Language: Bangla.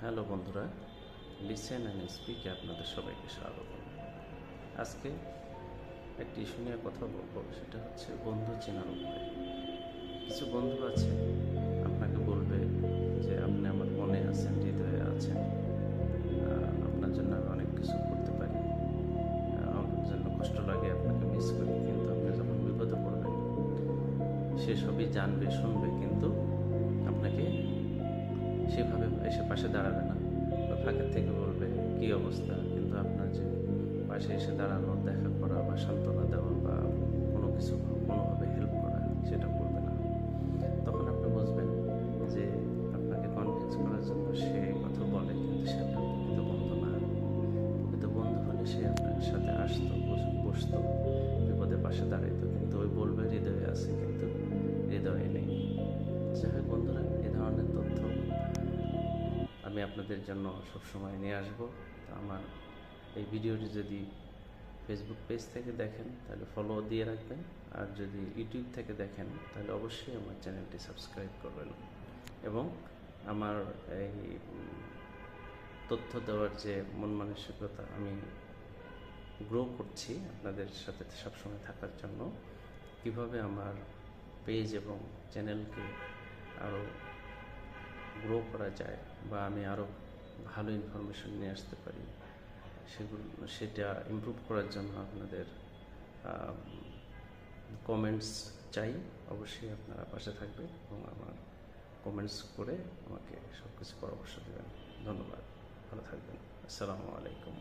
হ্যালো বন্ধুরা, লিসেন অ্যান্ড স্পিকে আপনাদের সবাইকে স্বাগত। আজকে একটি ইস্যু নিয়ে কথা বলবো, সেটা হচ্ছে বন্ধু চেনার উপায়। কিছু বন্ধু আছে আপনাকে বলবে যে আপনি আমার মনে আছেন, হৃদয়ে আছেন, আপনার জন্য আমি অনেক কিছু করতে পারি, আমার জন্য কষ্ট লাগে, আপনাকে মিস করি। কিন্তু আপনি যখন বিপদে পড়বেন সে সবই জানবে, শুনবে, কিন্তু আপনাকে সেভাবে এসে পাশে দাঁড়াবে না, বা ফাঁকের থেকে বলবে কী অবস্থা, কিন্তু আপনার যে পাশে এসে দাঁড়ানো, দেখা করা বা সান্ত্বনা দেওয়া বা কোনো কিছু কোনোভাবে হেল্প করা, সেটা করবে না। তখন আপনি বুঝবেন যে আপনাকে কনভিন্স করার জন্য সে কথা বলে, কিন্তু সে আপনার প্রকৃত বন্ধু না। প্রকৃত বন্ধু হলে সে আপনার সাথে আসতো, বসতো, বিপদে পাশে দাঁড়াইতো, কিন্তু ওই বলবে হৃদয়ে আছে, কিন্তু হৃদয়ে নেই। যাই হোক বন্ধুরা, এ ধরনের তথ্য আমি আপনাদের জন্য সবসময় নিয়ে আসবো। তো আমার এই ভিডিওটি যদি ফেসবুক পেজ থেকে দেখেন তাহলে ফলো দিয়ে রাখবেন, আর যদি ইউটিউব থেকে দেখেন তাহলে অবশ্যই আমার চ্যানেলটি সাবস্ক্রাইব করবেন। এবং আমার এই তথ্য দেওয়ার যে মন মানসিকতা, আমি গ্রো করছি আপনাদের সাথে সবসময় থাকার জন্য, কিভাবে আমার পেজ এবং চ্যানেলকে আরও গ্রো করা যায় বা আমি আরও ভালো ইনফরমেশন নিয়ে আসতে পারি, সেটা ইমপ্রুভ করার জন্য আপনাদের কমেন্টস চাই। অবশ্যই আপনারা পাশে থাকবেন এবং আমার কমেন্টস করে আমাকে সব কিছু পরামর্শ দেবেন। ধন্যবাদ, ভালো থাকবেন। আসসালামু আলাইকুম।